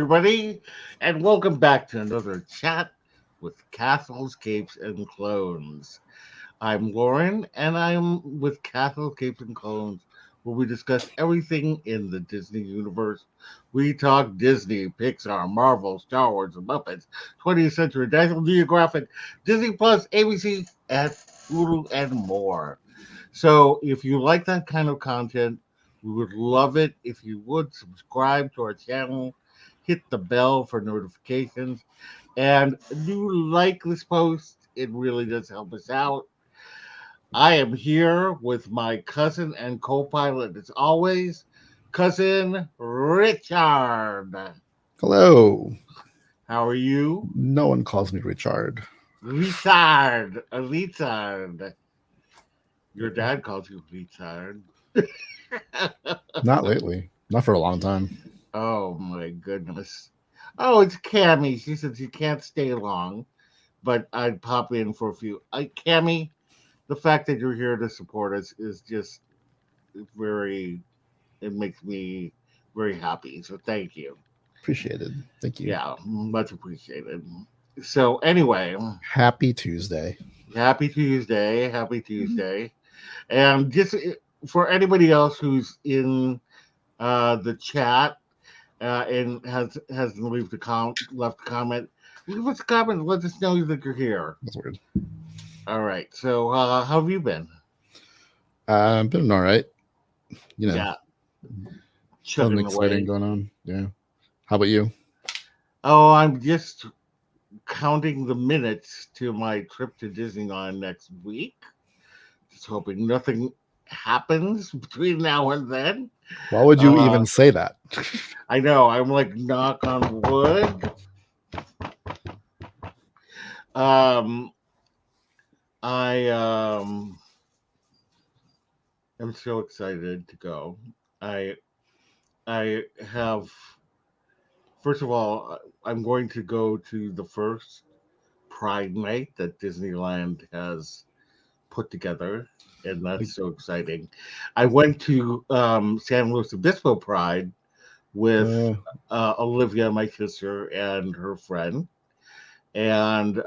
everybody, and welcome back to another chat with Castles, Capes, and Clones. I'm Loren, and I'm with Castles, Capes, and Clones, where we discuss everything in the Disney universe. We talk Disney, Pixar, Marvel, Star Wars, and Muppets, 20th Century, National Geographic, Disney Plus, ABC, and Hulu, and more. So if you like that kind of content, we would love it if you would subscribe to our channel, hit the bell for notifications, and do like this post. It really does help us out. I am here with my cousin and co-pilot, as always, cousin Richard. Hello. How are you? No one calls me Richard. Richard. Your dad calls you Richard. Not lately. Not for a long time. Oh my goodness. Oh, it's Cammy. She said she can't stay long, but I'd pop in for a few. Cammy, the fact that you're here to support us is just very, it makes me very happy. So thank you. Appreciated. Thank you. Yeah, much appreciated. So anyway, Happy Tuesday. happy Tuesday. Happy Tuesday. And just for anybody else who's in the chat, and hasn't left a comment. Leave us a comment and let us know that you're here. That's weird. All right. So how have you been? I've been all right. You know, Yeah. something Chugging exciting away. going on. Yeah. How about you? Oh, I'm just counting the minutes to my trip to Disneyland next week. Just hoping nothing happens between now and then. Why would you even say that? I know. I'm like knock on wood. I am so excited to go. I I have first of all, I'm going to go to the first Pride Night that Disneyland has put together, and that's so exciting. I went to San Luis Obispo Pride with Olivia, my sister, and her friend, and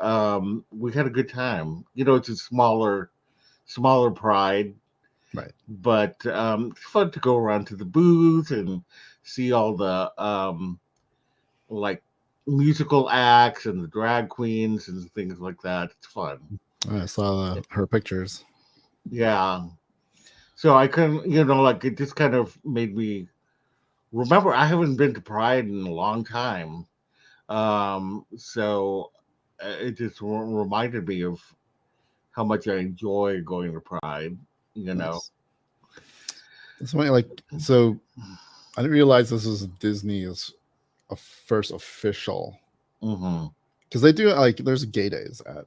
we had a good time. You know, it's a smaller Pride, Right. but it's fun to go around to the booth and see all the like musical acts and the drag queens and things like that. It's fun. I saw her pictures. Yeah. So I couldn't, like it just kind of made me remember I haven't been to Pride in a long time. So it just reminded me of how much I enjoy going to Pride, Nice. It's funny, so I didn't realize this is Disney's first official. Because they do there's gay days at.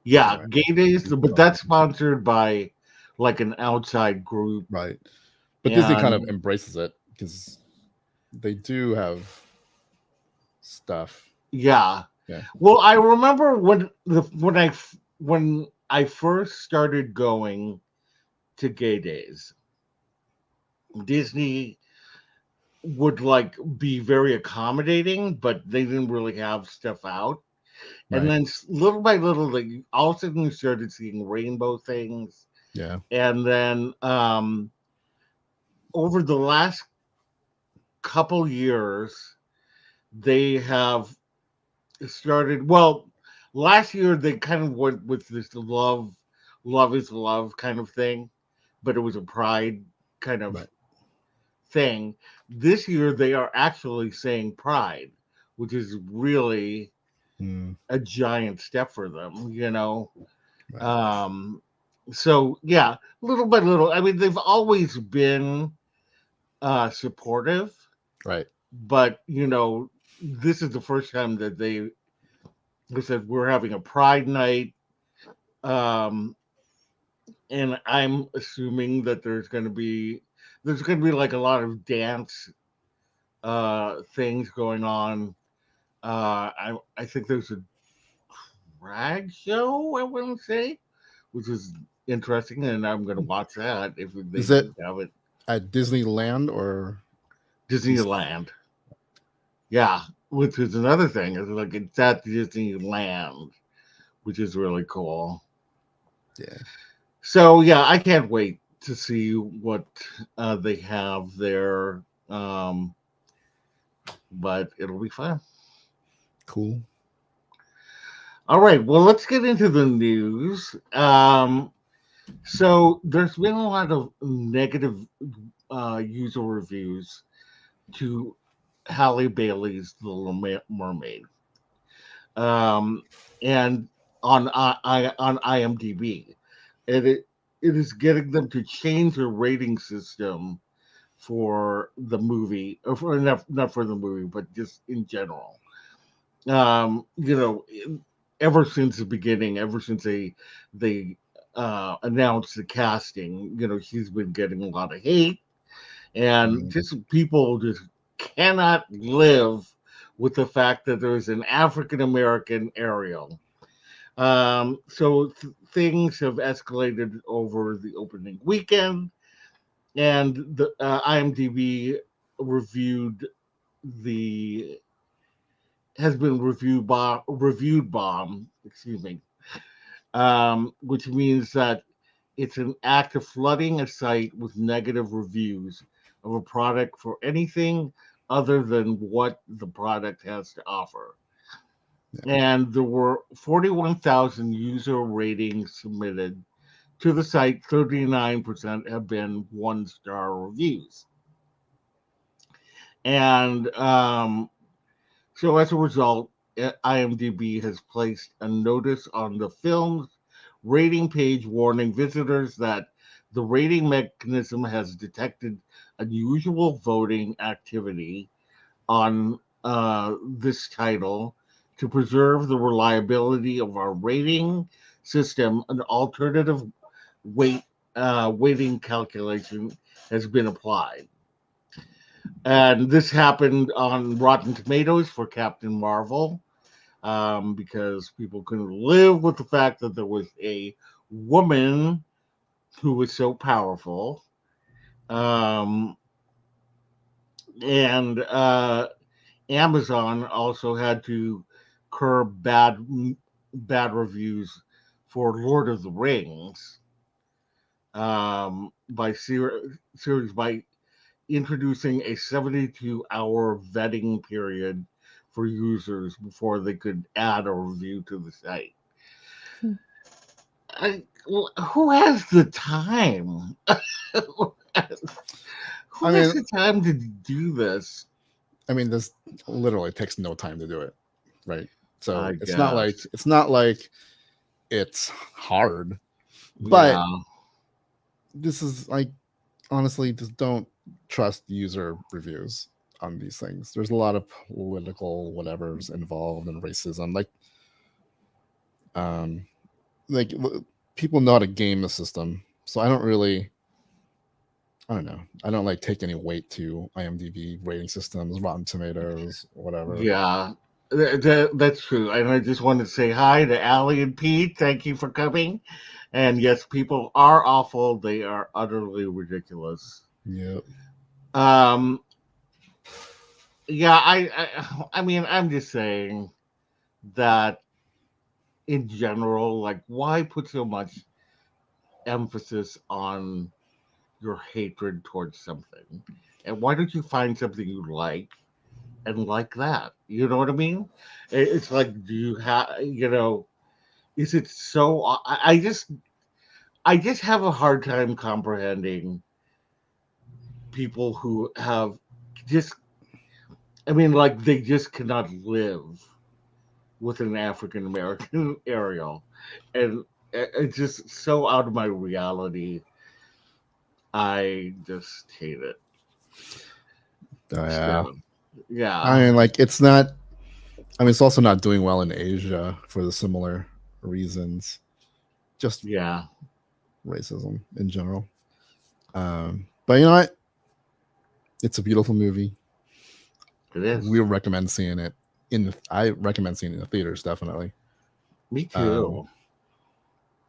Yeah, gay days, but that's sponsored by like an outside group. Right. But Disney kind of embraces it because they do have stuff. Yeah. Yeah. Well, I remember when I first started going to gay days, Disney would like be very accommodating, but they didn't really have stuff out. And then little by little, like all of a sudden, you started seeing rainbow things. Yeah. And then over the last couple years, they have started. Well, last year they kind of went with this love is love kind of thing, but it was a pride kind of thing. This year they are actually saying pride, which is really a giant step for them, So yeah, little by little. I mean, they've always been supportive, right? But this is the first time that they said we're having a Pride night, and I'm assuming that there's going to be like a lot of dance things going on. I think there's a drag show, I want to say, which is interesting, and I'm going to watch that if they have it at Disneyland or Disneyland. Yeah, which is another thing. It's like it's at Disneyland, which is really cool. Yeah, So yeah, I can't wait to see what they have there. Um, but it'll be fun. cool. All right, well, let's get into the news. So there's been a lot of negative user reviews to Halle Bailey's The Little Mermaid, um, and on IMDb, and it is getting them to change their rating system for the movie, or for not for the movie, but just in general. You know, ever since the beginning, ever since they announced the casting, you know, she's been getting a lot of hate, and Mm. just people just cannot live with the fact that there's an African American Ariel. Things have escalated over the opening weekend, and the IMDb reviewed the has been reviewed bomb, excuse me, which means that it's an act of flooding a site with negative reviews of a product for anything other than what the product has to offer. Yeah. And there were 41,000 user ratings submitted to the site. 39% have been one-star reviews. And so as a result, IMDb has placed a notice on the film's rating page warning visitors that the rating mechanism has detected unusual voting activity on this title. To preserve the reliability of our rating system, an alternative weight weighting calculation has been applied. And this happened on Rotten Tomatoes for Captain Marvel, because people couldn't live with the fact that there was a woman who was so powerful. Um, and Amazon also had to curb bad reviews for Lord of the Rings, series by introducing a 72-hour vetting period for users before they could add a review to the site. Hmm. Who has the time? I Who has mean, the time to do this? this literally takes no time to do it, right? I So guess. it's not like it's hard, but Yeah. this is like honestly, just don't trust user reviews on these things. There's a lot of political whatever's involved and racism. Um, like people know how to game the system, so I don't know. I don't like take any weight to IMDb rating systems, Rotten Tomatoes, whatever. Yeah. That's true. And I just wanted to say hi to Allie and Pete. Thank you for coming. And yes, people are awful. They are utterly ridiculous. Yep. Um, yeah, I mean, I'm just saying that in general, like, why put so much emphasis on your hatred towards something? And why don't you find something you like and like that? You know what I mean? It's like, do you have, is it so? I just have a hard time comprehending people who have just, I mean, like, they just cannot live with an African American Ariel. And it's just so out of my reality. I just hate it. Yeah. So, I yeah. mean, like it's not. I mean, it's also not doing well in Asia for the similar reasons. Just Yeah. racism in general. But you know what? It's a beautiful movie. It is. We recommend seeing it I recommend seeing it in the theaters definitely. Me Um, too.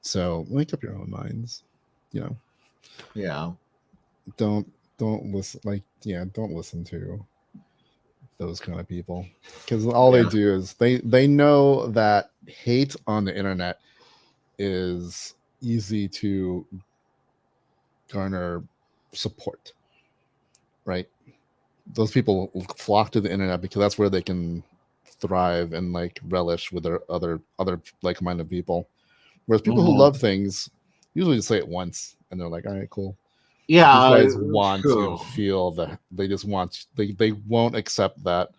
so make up your own minds. You know, Yeah. don't don't listen. Like, yeah, don't listen to those kind of people, because all they Yeah. do is they know that hate on the internet is easy to garner support, right? Those people flock to the internet because that's where they can thrive and like relish with their other like-minded people. Whereas people who Hmm. love things usually just say it once and they're like, all right, cool. These Yeah, guys want to true. feel that they just want they won't accept that,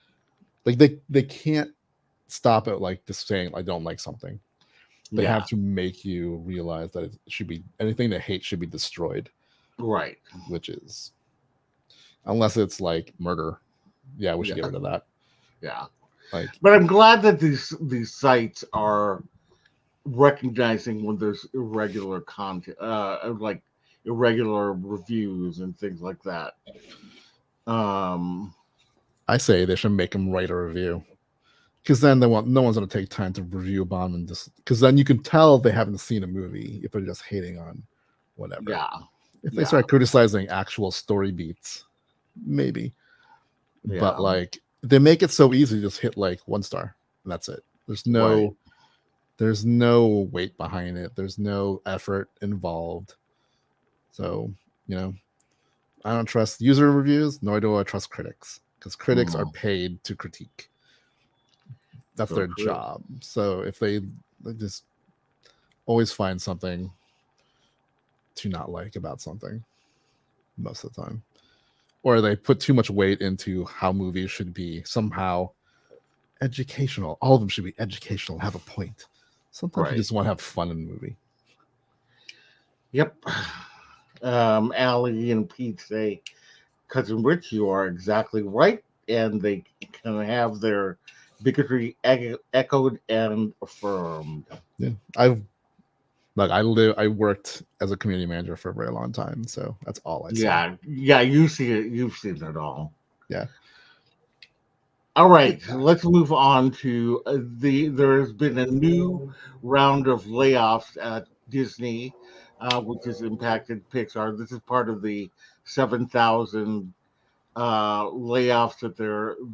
like they can't stop at like just saying I don't like something. They have Yeah, to make you realize that it should be anything they hate should be destroyed, right. which is unless it's like murder. Yeah, we should get Yeah, rid of that. yeah. Like, But I'm glad that these sites are recognizing when there's irregular content, like irregular reviews and things like that. Um, I say they should make them write a review, because then they want no one's going to take time to review a bomb and just because then you can tell they haven't seen a movie if they're just hating on whatever. yeah, If they yeah, start criticizing actual story beats, maybe. But yeah. like they make it so easy, just hit like 1 star and that's it. Right. There's no weight behind it. There's no effort involved. So, you know, I don't trust user reviews, nor do I trust critics, because critics are Mhm. paid to critique. That's So their true. job. So if they just always find something to not like about something most of the time, or they put too much weight into how movies should be somehow educational. All of them should be educational, have a point. Sometimes you Right. just want to have fun in a movie. Yep. Allie and Pete say, Cousin Rich, you are exactly right, and they can have their bigotry echoed and affirmed. Yeah, I worked as a community manager for a very long time, so that's all I saw. Yeah, yeah, you see it. You've seen it all. Yeah. All right, let's move on to There has been a new round of layoffs at Disney, which has impacted Pixar. This is part of the 7,000 layoffs that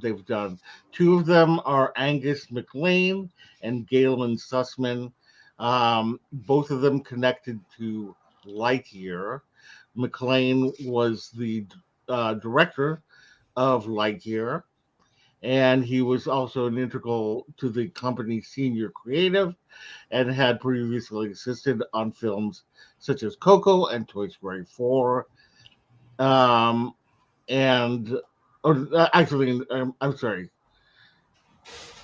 they've done. Two of them are Angus McLean and Galen Sussman. Both of them connected to Lightyear. McLean was the director of Lightyear, and he was also an integral to the company's senior creative and had previously assisted on films such as Coco and Toy Story 4. Um, and actually, I'm sorry.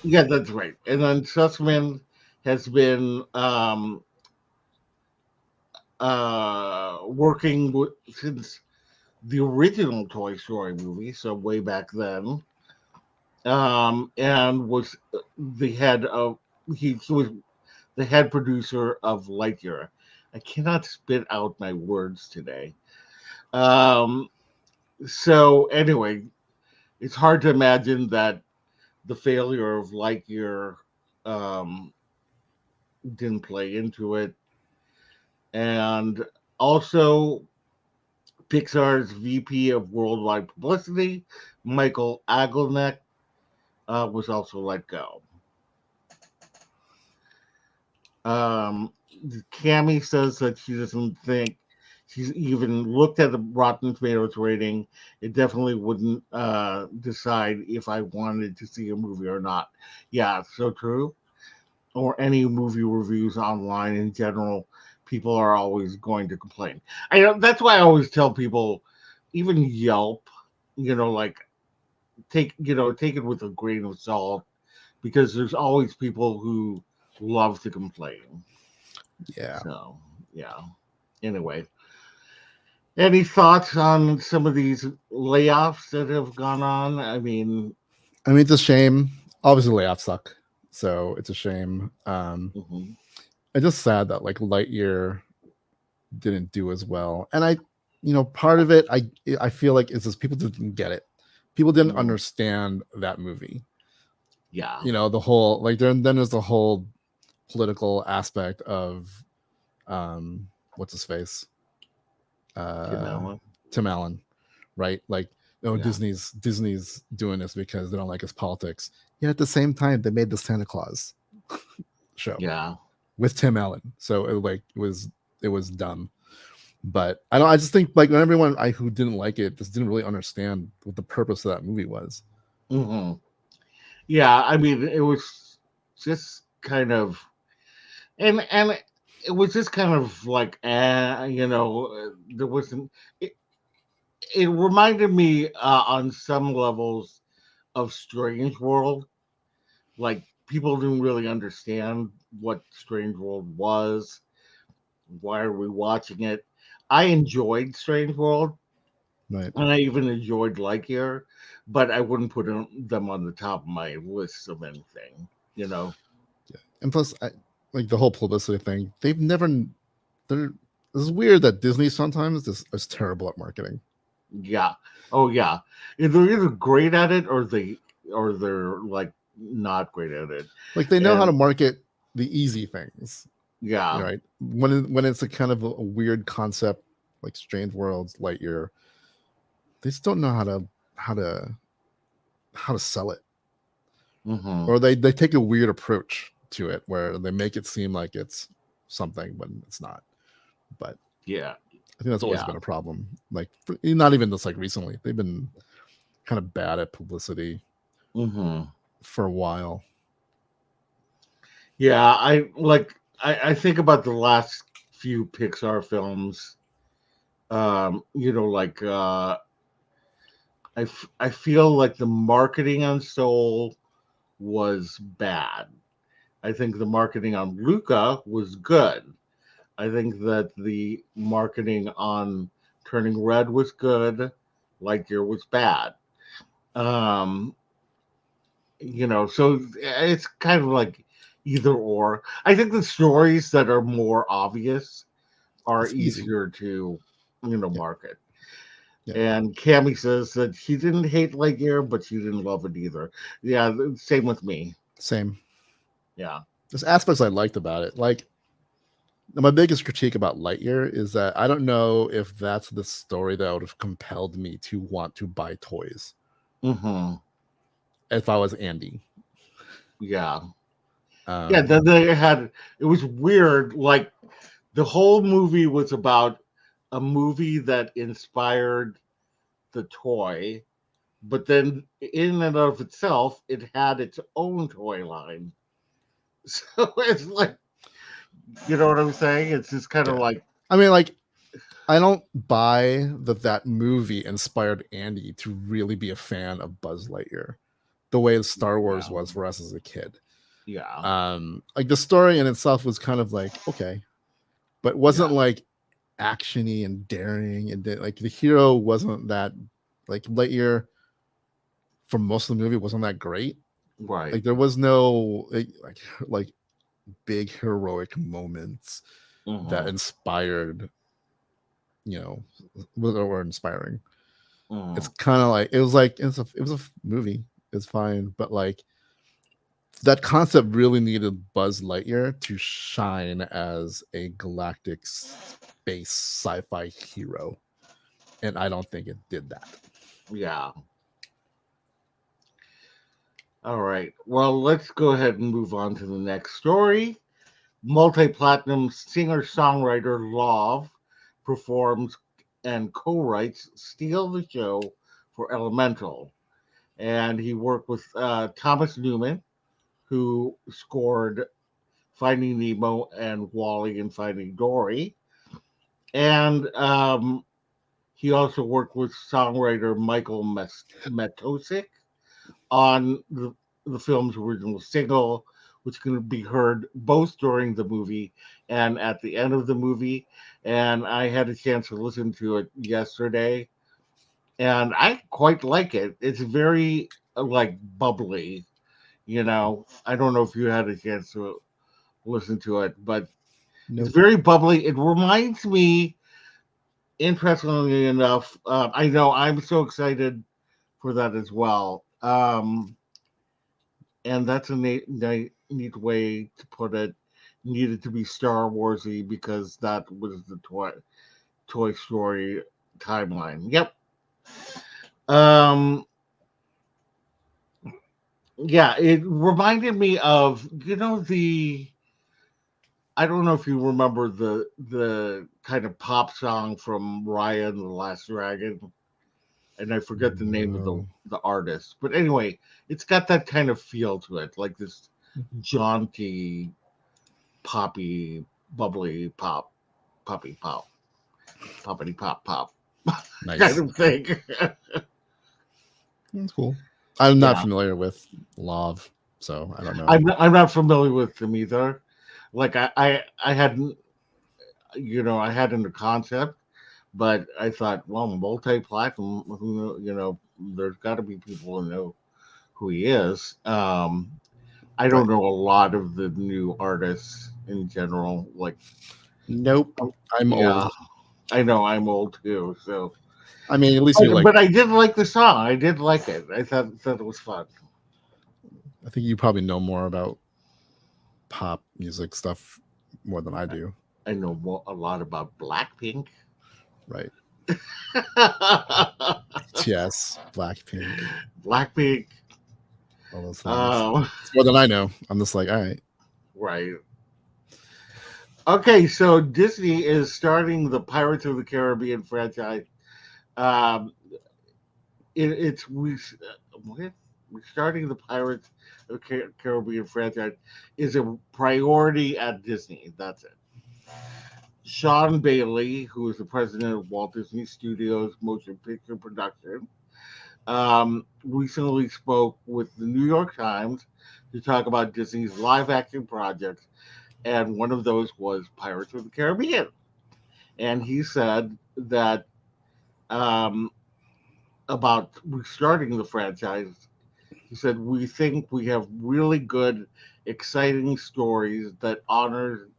Yeah, that's right. And then Sussman has been working since the original Toy Story movie, so way back then, and was the head of he was the head producer of Lightyear. I cannot spit out my words today. Um, so anyway, it's hard to imagine that the failure of Lightyear um, didn't play into it. And also, Pixar's VP of Worldwide Publicity, Michael Agelneck, was also let go. Um, Cammy says that she doesn't think she's even looked at the Rotten Tomatoes rating. It definitely wouldn't decide if I wanted to see a movie or not. Yeah, so true. Or any movie reviews online in general, people are always going to complain. I know that's why I always tell people, even Yelp, like take it with a grain of salt because there's always people who love to complain. Yeah. So yeah. Anyway, any thoughts on some of these layoffs that have gone on? I mean, I mean, it's a shame. Obviously, layoffs suck, so it's a shame. mhm, It's just sad that like Lightyear didn't do as well, and part of it, I feel like is just people didn't get it. People didn't mhm, understand that movie. yeah, The whole like then there's the whole political aspect of what's his face, Tim uh, Allen. Tim Allen, right? Like oh, Yeah. Disney's doing this because they don't like his politics. Yeah, at the same time, they made the Santa Claus show Yeah. with Tim Allen, so it was dumb. But I don't. I just think like everyone who didn't like it just didn't really understand what the purpose of that movie was. Hmm. Yeah. I mean, it was just kind of, and it was just kind of like, there wasn't. It reminded me on some levels of Strange World. Like people didn't really understand what Strange World was. Why are we watching it? I enjoyed Strange World, Right. and I even enjoyed Lightyear, but I wouldn't put them on the top of my list of anything. You know? Yeah. And plus, like the whole publicity thing, they've never. They're. It's weird that Disney sometimes is terrible at marketing. Yeah. Oh yeah. They're either great at it or they're like not great at it. Like they know how And to market the easy things, yeah. right? When it's a kind of a weird concept like Strange Worlds, Lightyear, they just don't know how to how to sell it, Hmm. or they take a weird approach to it where they make it seem like it's something when it's not. But Yeah. I think that's always Yeah. been a problem. Like not even just like recently, they've been kind of bad at publicity Hmm. for a while. Yeah. I think about the last few Pixar films. Like I feel like the marketing on Soul was bad. I think the marketing on Luca was good. I think that the marketing on Turning Red was good. Lightyear was bad. Um, so it's kind of like either or. I think the stories that are more obvious are It's easy. easier to, Yeah, market. yeah, And Cammy says that she didn't hate Lightyear, but she didn't love it either. Yeah, same with me. same. Yeah. There's aspects I liked about it. Like my biggest critique about Lightyear is that I don't know if that's the story that would have compelled me to want to buy toys Hmm. if I was Andy. Yeah. Yeah. Then Um, they had, it was weird. Like the whole movie was about a movie that inspired the toy, but then in and of itself, it had its own toy line. So it's like, you know what I'm saying? It's just kind of yeah. like, I mean, like, I don't buy that movie inspired Andy to really be a fan of Buzz Lightyear the way Star Wars yeah, was for us as a kid. yeah, Like the story in itself was kind of like okay, but yeah, wasn't like actiony and daring, and like the hero wasn't that like Lightyear for most of the movie wasn't that great. right. Like there was no like big heroic moments that Hmm. inspired, you know, were inspiring. It's Hmm. kind of like it was a movie. It's fine, but like that concept really needed Buzz Lightyear to shine as a galactic space sci-fi hero, and I don't think it did that. Yeah. All right. Well, let's go ahead and move on to the next story. Multi-platinum singer-songwriter Love performs and co-writes "Steal the Show" for Elemental, and he worked with Thomas Newman, who scored Finding Nemo and Wally and Finding Dory, and he also worked with songwriter Michael Matosic on the film's original single, which can be heard both during the movie and at the end of the movie. And I had a chance to listen to it yesterday, and I quite like it. It's very like bubbly, I don't know if you had a chance to listen to it, but it's Nope. very bubbly. It reminds me, interestingly enough, I know I'm so excited for that as well. And that's a neat way to put it. Needed to be Star Warsy because that was the Toy Story timeline. Yep. Um, yeah, it reminded me of the. I don't know if you remember the kind of pop song from Raya and the Last Dragon, and I forget the name of No. the artist. But anyway, it's got that kind of feel to it, like this jaunty, poppy, bubbly pop, poppy pop, poppity pop pop kind Nice. of thing. That's cool. I'm not Yeah, familiar with Love, so I don't know. I'm not familiar with them either. Like I hadn't I hadn't a concept, but I thought, well, multi-platinum, there's got to be people who know who he is. I don't Right. know a lot of the new artists in general. Like, Nope. I'm yeah, old. I know I'm old too. So, I mean, at least you like. but I did like the song. I did like it. I thought it was fun. I think you probably know more about pop music stuff more than I do. I know a lot about Blackpink. Right. Yes. Blackpink. Blackpink. All those things. Um, It's more than I know. I'm just like, all right. right. Okay, so Disney is starting the Pirates of the Caribbean franchise. Um, it's what? We're starting the Pirates of the Caribbean franchise is a priority at Disney. That's it. Sean Bailey, who is the president of Walt Disney Studios Motion Picture Production, recently spoke with the New York Times to talk about Disney's live action projects, and one of those was Pirates of the Caribbean. And he said that um, about restarting the franchise, he said, we think we have really good, exciting stories that honor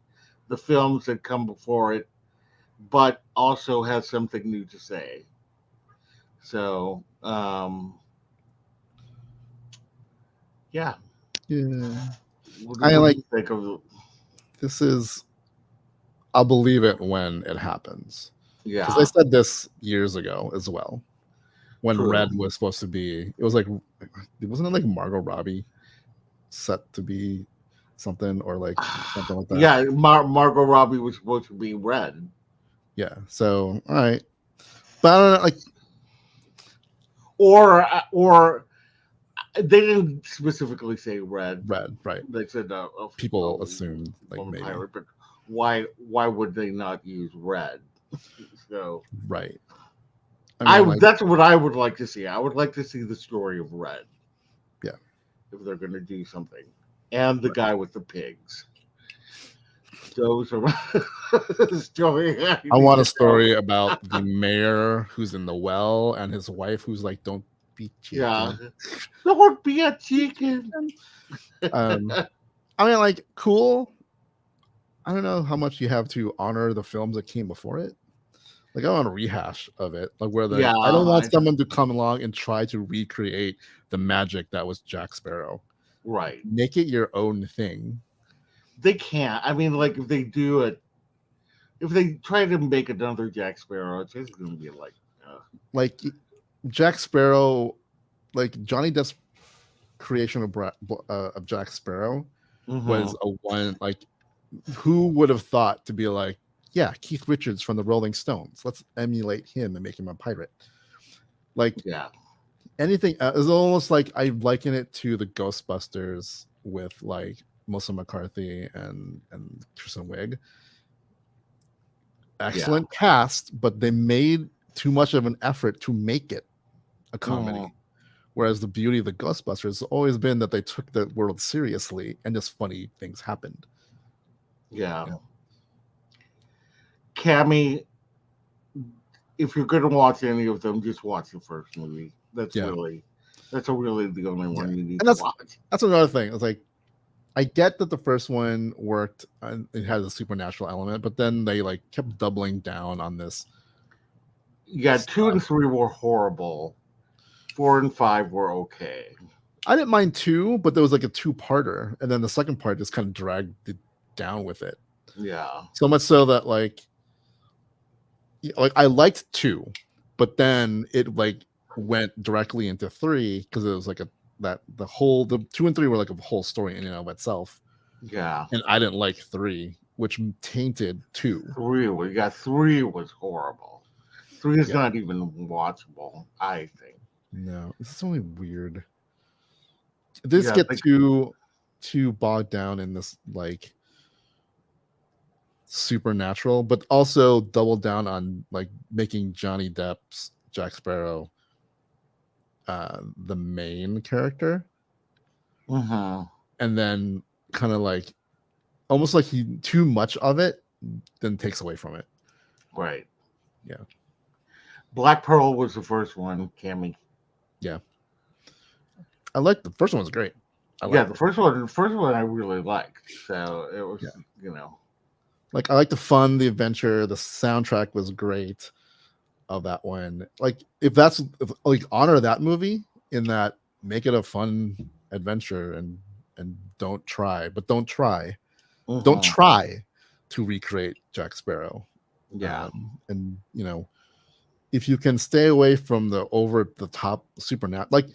the films that come before it, but also has something new to say. So, yeah. Yeah. I What do like you think of? this is I'll believe it when it happens. Because they Yeah, said this years ago as well. When true. Red was supposed to be, it was like, wasn't it like Margot Robbie set to be something or like something like that? Yeah, Margot Robbie was supposed to be Red, Yeah. So, all right. But I don't know, like, or they didn't specifically say Red. Red, right. They said People assumed like woman maybe. pirate, but why would they not use Red? So Right. I I mean, like, that's what I would like to see. I would like to see the story of Red yeah. if they're going to do something, and the guy with the pigs. Those are the story I I need want a to story tell. about the mayor who's in the well and his wife who's like, don't be Yeah, chicken. don't be a chicken. Um, I mean, like, cool. I don't know how much you have to honor the films that came before it. Like, I want a rehash of it. Like, where Yeah, I don't want someone to come along and try to recreate the magic that was Jack Sparrow. right. Make it your own thing. They can't. I mean, like if they do it, if they try to make another Jack Sparrow, it's just going to be like, Like Jack Sparrow, like Johnny Depp's creation of Jack Sparrow mm-hmm. was a one. Like, who would have thought to be like, yeah, Keith Richards from the Rolling Stones. Let's emulate him and make him a pirate. Like, Yeah, anything is almost like I liken it to the Ghostbusters with like Melissa McCarthy and Kristen Wiig. Excellent cast, but they made too much of an effort to make it a comedy. mm-hmm. Whereas the beauty of the Ghostbusters has always been that they took the world seriously and just funny things happened. Yeah. Cammy, if you're going to watch any of them, just watch the first movie. That's really the only one you need to watch. That's another thing. It's like, I get that the first one worked and it has a supernatural element, but then they like kept doubling down on this. Yeah, 2 and 3 were horrible. 4 and 5 were okay. I didn't mind 2, but there was like a 2-parter, and then the second part just kind of dragged it down with it. Yeah. So much so that like I liked 2, but then it like went directly into 3 because it was like the 2 and 3 were like a whole story in and of itself. Yeah. And I didn't like 3, which tainted 2. 3 was horrible. 3 is Yeah. not even watchable, I think. No, this is only weird. This Yeah, get too bogged down in this like supernatural, but also double down on like making Johnny Depp's Jack Sparrow the main character, and then kind of like almost like he too much of it then takes away from it. right. Yeah. Black Pearl was the first one, Cammy. Yeah. I like the first one was great. The first one I really liked. So it was, like I like the fun, the adventure, the soundtrack was great of that one. Like if honor that movie in that, make it a fun adventure and don't try to recreate Jack Sparrow. Yeah. And if you can stay away from the over the top supernatural, like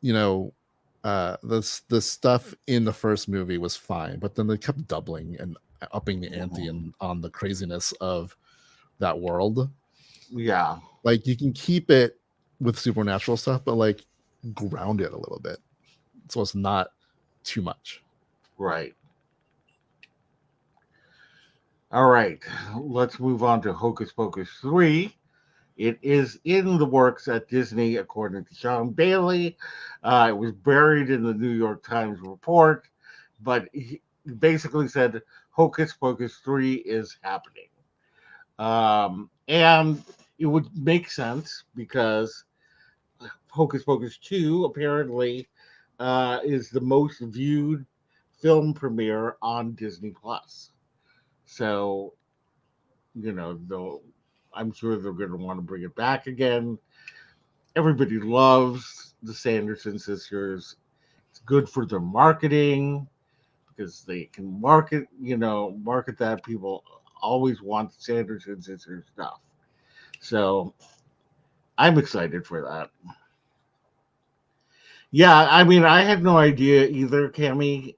the stuff in the first movie was fine, but then they kept doubling and upping the ante and on the craziness of that world. Yeah. Like you can keep it with supernatural stuff, but like ground it a little bit so it's not too much. Right. All right. Let's move on to Hocus Pocus 3. It is in the works at Disney, according to Sean Bailey. It was buried in the New York Times report, but he basically said Hocus Pocus 3 is happening. And it would make sense because Hocus Pocus 2 apparently is the most viewed film premiere on Disney Plus. So, I'm sure they're going to want to bring it back again. Everybody loves the Sanderson sisters. It's good for their marketing because they can market that. People always want the Sanderson sisters stuff. So I'm excited for that. Yeah, I mean, I had no idea either, Cammy.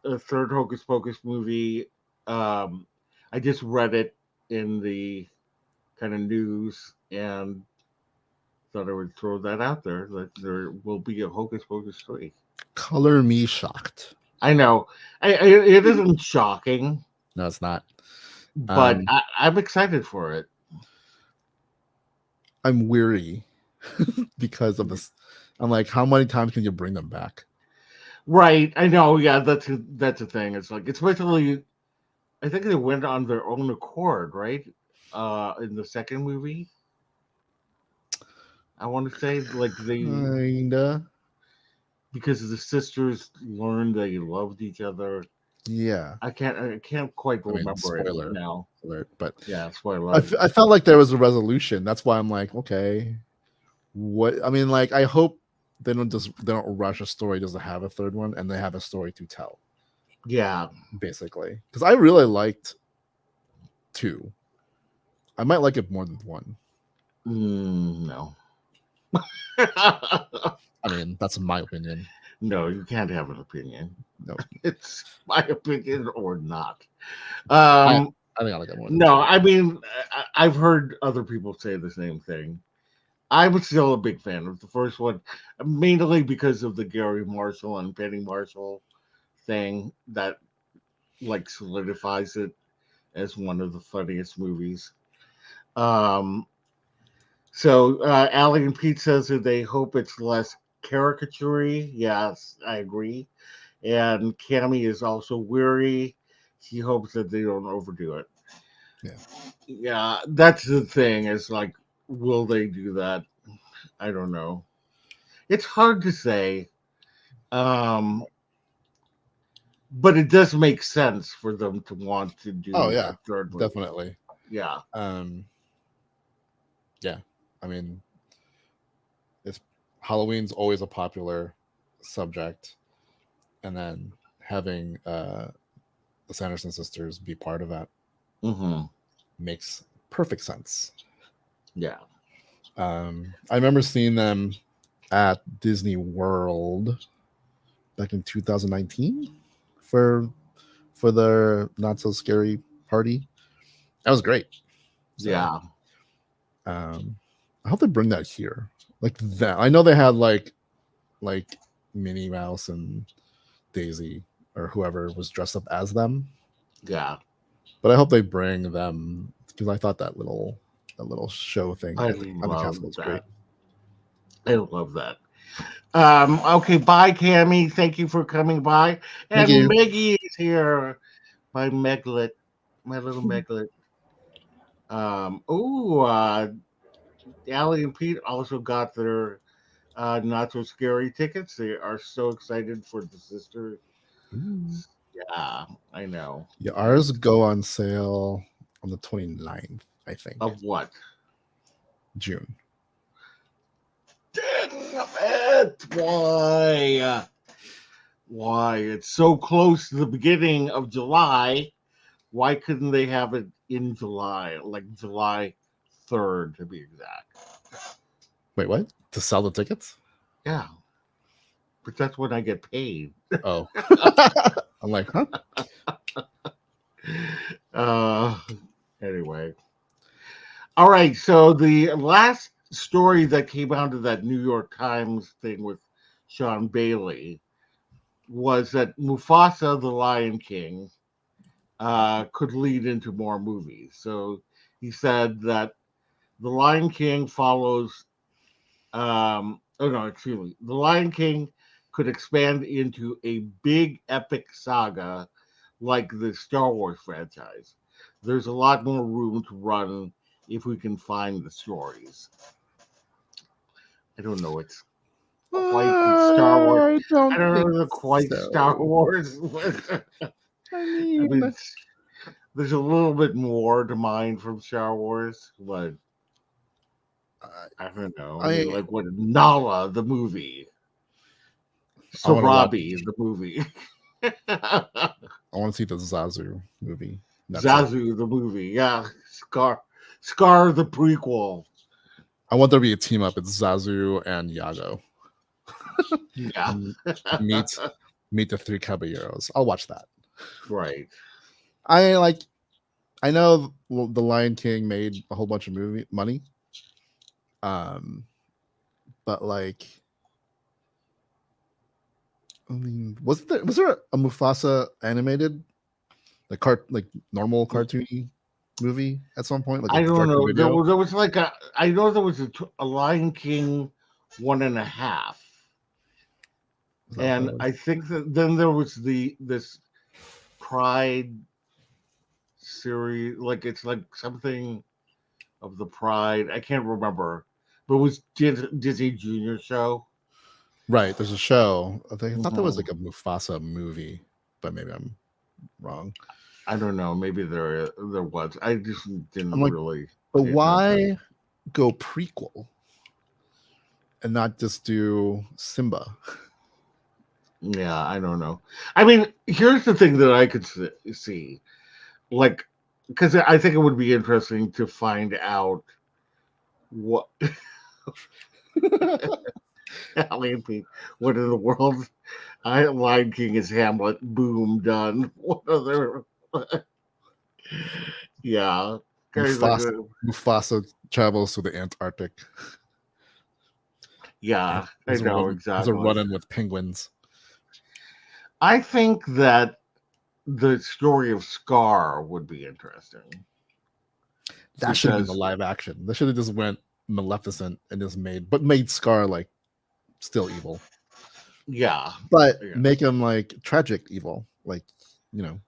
A third Hocus Pocus movie. I just read it in the kind of news and thought I would throw that out there that there will be a Hocus Pocus 3. Color me shocked. I know. It isn't shocking. No, it's not. But I'm excited for it. I'm weary because of this. I'm like, how many times can you bring them back? Right. I know. Yeah, that's a thing. It's like, especially, I think they went on their own accord, right? In the second movie. I want to say like they kinda, because the sisters learned they loved each other. Yeah. I can't quite remember spoiler it now. Alert, but yeah, spoiler. I felt like there was a resolution. That's why I'm like, okay, what? I mean, like, I hope they don't rush a story just to have a third one, and they have a story to tell. Yeah, basically, because I really liked 2. I might like it more than 1. No. I mean, that's my opinion. No, you can't have an opinion. No, it's my opinion or not. I think I like it more. No, I mean, I've heard other people say the same thing. I'm still a big fan of the first one, mainly because of the Gary Marshall and Penny Marshall thing that like solidifies it as one of the funniest movies. So Allie and Pete says that they hope it's less caricature-y. Yes, I agree. And Cammy is also weary. She hopes that they don't overdo it. Yeah, that's the thing. Is like, will they do that? I don't know. It's hard to say. But it does make sense for them to want to do a third movie. Definitely. Yeah. Yeah. I mean, Halloween's always a popular subject, and then having the Sanderson sisters be part of that makes perfect sense. Yeah. I remember seeing them at Disney World back in 2019 for their not so scary party. That was great. So Yeah. I hope they bring that here. Like that. I know they had like Minnie Mouse and Daisy or whoever was dressed up as them. Yeah. But I hope they bring them because I thought that little show thing I at the love castle was great. that. I love that. Okay, bye, Cammy. Thank you for coming by. Thank And you. Maggie is here. My Meglet, my little Meglet. Allie and Pete also got their not so scary tickets. They are so excited for the sisters. Ooh. Yeah, I know. Yeah, ours go on sale on the 29th, I think, Of what? June. Dang it! Why? Why? It's so close to the beginning of July. Why couldn't they have it in July, like July 3rd to be exact? Wait, what? To sell the tickets? Yeah, but that's when I get paid. Oh. I'm like, huh? Uh, anyway. All right. So the last story that came out of that New York Times thing with Sean Bailey was that Mufasa, the Lion King, could lead into more movies. So he said that the Lion King follows. Oh no, excuse me. The Lion King could expand into a big epic saga like the Star Wars franchise. There's a lot more room to run if we can find the stories. I don't know. It's quite the Star Wars. I I don't don't think know the quite Star so. Wars. I I mean, mean, there's a little bit more to mine from Star Wars, but I don't know. I mean, I like what Nala the movie, I want to watch. Sarabi the movie, I want to see the Zazu movie. That's it. Zazu the movie. Yeah, Scar the prequel. I want there to be a team up. It's Zazu and Yago, Yeah, and meet the three caballeros. I'll watch that. right. I like. I know the Lion King made a whole bunch of money. But like, I mean, was there a Mufasa animated like normal cartoony movie at some point, like a I don't direct to know. video? There was like a. I know there was a Lion King 1.5, Is that what that and was? I think that then there was this Pride series. Like it's like something of the Pride. I can't remember, but it was Disney Junior show. Right. There's a show. I thought there was Hmm. like a Mufasa movie, but maybe I'm wrong. I don't know. Maybe there was. I just I'm didn't like, really but pay attention. why go prequel and not just do Simba? Yeah, I don't know. I mean, here's the thing that I could see, like, because I think it would be interesting to find out what Alien Pete, what in the world? I Lion King is Hamlet. Boom, done. What other? Yeah, guys. Like, Mufasa travels to the Antarctic. yeah, I know He's a exactly. run-in with penguins. I think that the story of Scar would be interesting. That should have been the Because live action. They should have just went Maleficent and just made Scar like still evil, yeah, but yeah, make him like tragic evil, like you know.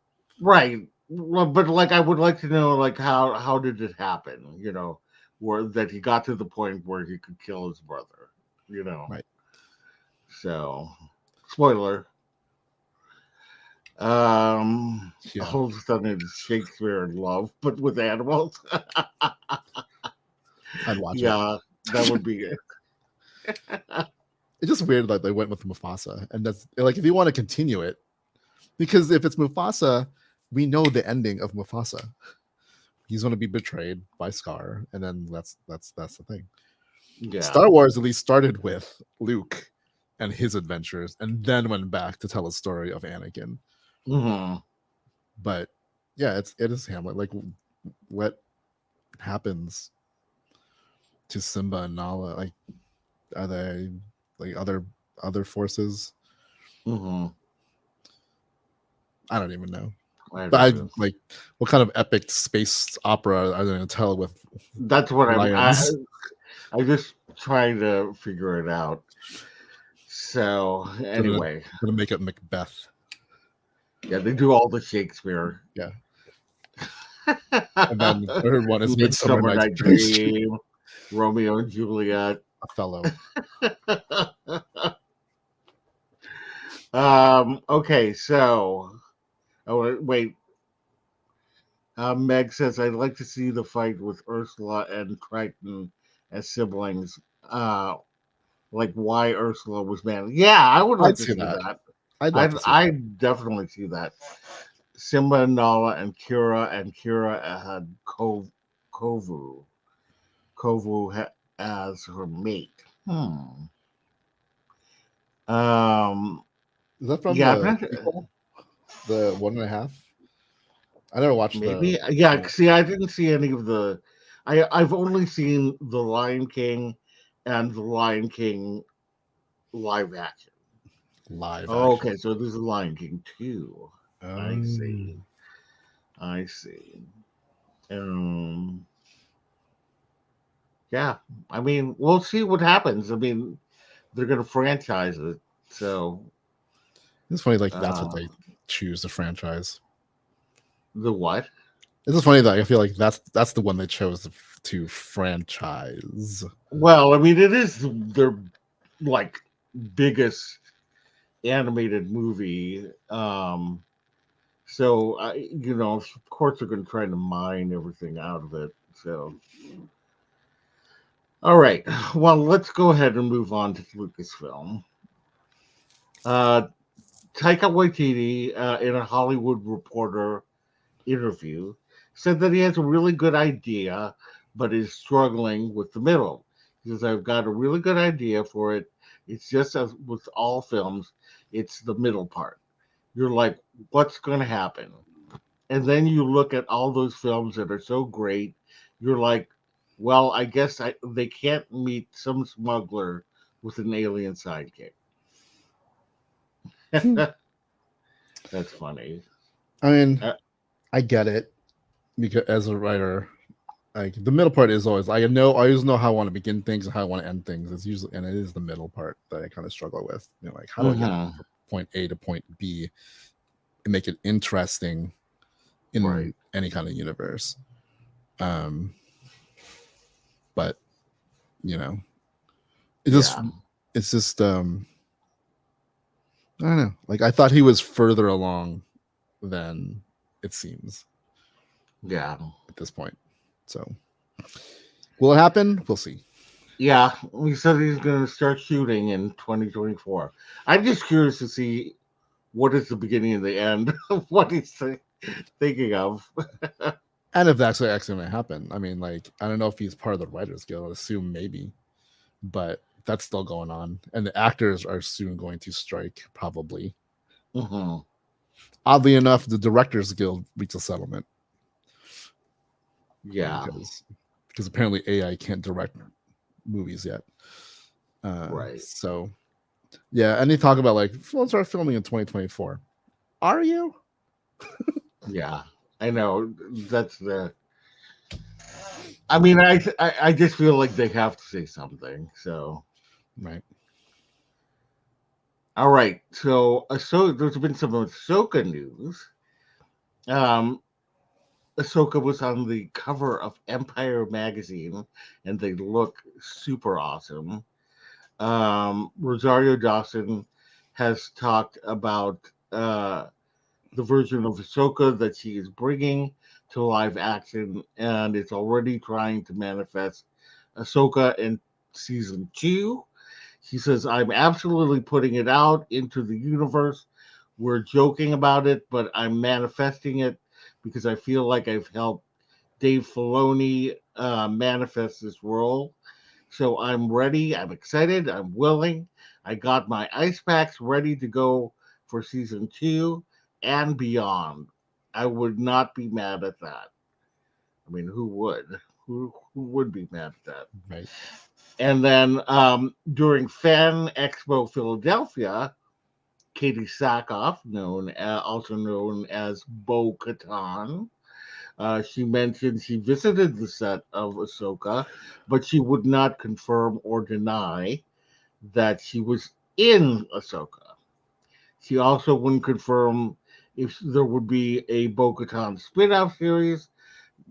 right. Well, but like I would like to know like how did it happen? Where that he got to the point where he could kill his brother. You know, Right. so spoiler. Yeah, All of a sudden it's Shakespeare in love, but with animals. I'd watch it. Yeah, that would be it. It's just weird that they went with Mufasa, and that's like if you want to continue it, because if it's Mufasa, we know the ending of Mufasa. he's going to be betrayed by Scar, and then that's the thing. Yeah. Star Wars at least started with Luke and his adventures, and then went back to tell a story of Anakin. Mm-hmm. But yeah, it is Hamlet. Like, what happens to Simba and Nala? Like, are they like other forces? Mm-hmm. I don't even know. I But don't know. like, what kind of epic space opera are they going to tell with That's what lions? I just trying to figure it out. So anyway, Gonna make it Macbeth. yeah, they do all the Shakespeare. Yeah. And then the third one is Midsummer Midsummer Night's Night Dream. Dream, Romeo and Juliet. Othello. Okay, so wait. Meg says I'd like to see the fight with Ursula and Crichton as siblings. Like why Ursula was banned. Yeah, I would like I'd to see see that. that. I'd love to see that. I'd definitely see that. Simba, Nala, and Kira had Kovu as her mate. Is that from Yeah, the sequel? The 1.5? I never watched maybe. the. Yeah, see, I didn't see any of the. I've only seen the Lion King and the Lion King live action. Live Oh, action. okay, so this is Lion King 2. I see. Um, I see. Um, yeah, I mean, we'll see what happens. I mean, they're going to franchise it, so it's funny, like that's what they choose to franchise. the what? It's just funny that I feel like that's the one they chose to franchise. Well, I mean, it is their like biggest animated movie. So of course, they're going to try to mine everything out of it. So, all right. Well, let's go ahead and move on to Lucasfilm. Taika Waititi, in a Hollywood Reporter interview, said that he has a really good idea, but is struggling with the middle. He says, I've got a really good idea for it. It's just as with all films, it's the middle part. You're like, what's going to happen? And then you look at all those films that are so great. You're like, well, I guess they can't meet some smuggler with an alien sidekick. That's funny. I mean, Uh, I get it because as a writer, like the middle part is always I always know how I want to begin things and how I want to end things. It's usually and it is the middle part that I kind of struggle with. Like how do I get from point A to point B and make it interesting in any kind of universe. But it's just I don't know. Like I thought he was further along than it seems. Yeah. At this point. So will it happen? We'll see. Yeah, he said he's going to start shooting in 2024. I'm just curious to see what is the beginning and the end of what he's thinking of. And if that's actually going to happen. I mean, like, I don't know if he's part of the Writers Guild. I assume maybe. But that's still going on. And the actors are soon going to strike, probably. Mm-hmm. Oddly enough, the Directors Guild reached a settlement. Yeah. Because apparently AI can't direct movies yet. Right. So, yeah. And they talk about, like, we'll start filming in 2024. Are you? Yeah. I know. That's the... I mean, I just feel like they have to say something. So... Right. All right. So there's been some Ahsoka news. Ahsoka was on the cover of Empire magazine, and they look super awesome. Rosario Dawson has talked about the version of Ahsoka that she is bringing to live action, and it's already trying to manifest Ahsoka in season 2. He says, I'm absolutely putting it out into the universe. We're joking about it, but I'm manifesting it because I feel like I've helped Dave Filoni manifests this role. So I'm ready. I'm excited. I'm willing. I got my ice packs ready to go for season 2 and beyond. I would not be mad at that. I mean, who would? Who would be mad at that? Right. And then during Fan Expo Philadelphia, Katie Sackhoff, also known as Bo Katan, she mentioned she visited the set of Ahsoka, but she would not confirm or deny that she was in Ahsoka. She also wouldn't confirm if there would be a Bo Katan spin off series,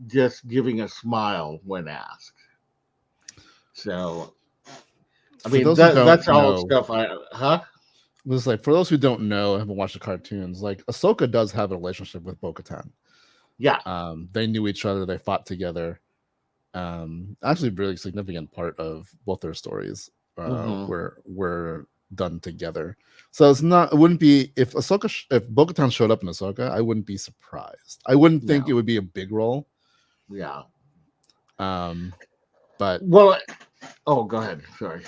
just giving a smile when asked. So, I For mean, those who don't that's all know, stuff huh? this is like for those who don't know, haven't watched the cartoons. Like Ahsoka does have a relationship with Bo-Katan. Yeah. They knew each other. They fought together. Actually, really significant part of both their stories Hmm. were done together. So it's not. It wouldn't be if if Bo-Katan showed up in Ahsoka, I wouldn't be surprised. I wouldn't think it No. would be a big role. Yeah. Um, but Well, oh, go ahead. Sorry.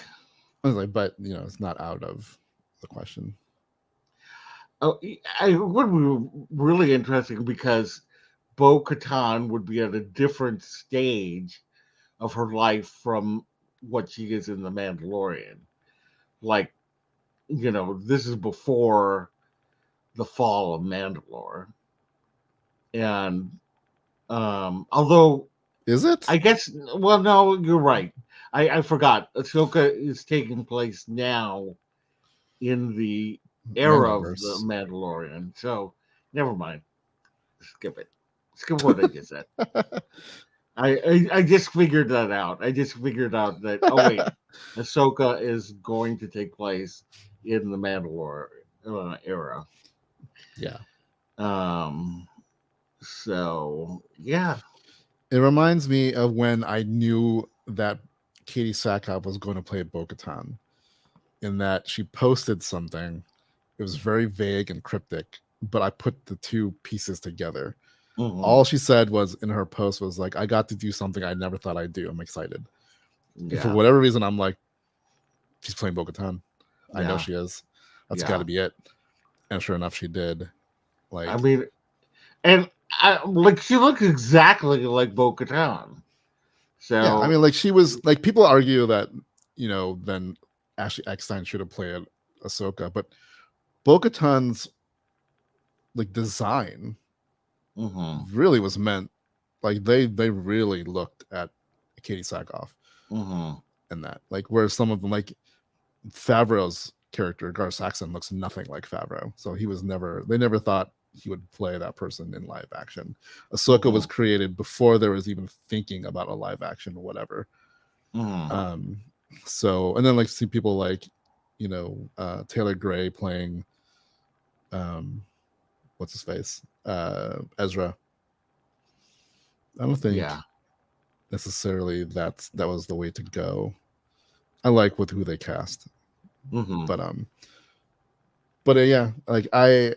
I was like, but it's not out of the question. Oh, it would be really interesting because Bo Katan would be at a different stage of her life from what she is in The Mandalorian. Like, this is before the fall of Mandalore. And although Is it I guess, well, no, you're right. I forgot. Ahsoka is taking place now in the era of the Mandoverse? Mandalorian. So, never mind. Skip it. Skip what I just said. I just figured that out. I just figured out that, oh wait, Ahsoka is going to take place in the Mandalore era. Yeah. Um. So yeah. It reminds me of when I knew that Katie Sackhoff was going to play Bo-Katan, in that she posted something. It was very vague and cryptic, but I put the two pieces together. Hmm. All she said was in her post was like, "I got to do something I never thought I'd do. I'm excited." And for Yeah. whatever reason, I'm like, she's playing Bo-Katan. I know Yeah. she is. That's got Yeah. to be it. And sure enough, she did. I Like, mean, and like she looks exactly like Bo Katan. yeah, I So mean, like she was like people argue that then Ashley Eckstein should have played Ahsoka, but Bo-Katan's like design hmm. really was meant like they really looked at Katie Sackhoff Hmm. in that. Like where some of them like Favreau's character, Gar Saxon, looks nothing like Favreau. So they never thought he would play that person in live action. Ahsoka Hmm. was created before there was even thinking about a live action or whatever. Hmm. Um so and then like see people like, Taylor Gray playing what's his face? Ezra. I don't think Yeah. necessarily that was the way to go. I like with who they cast, Hmm. but yeah, like I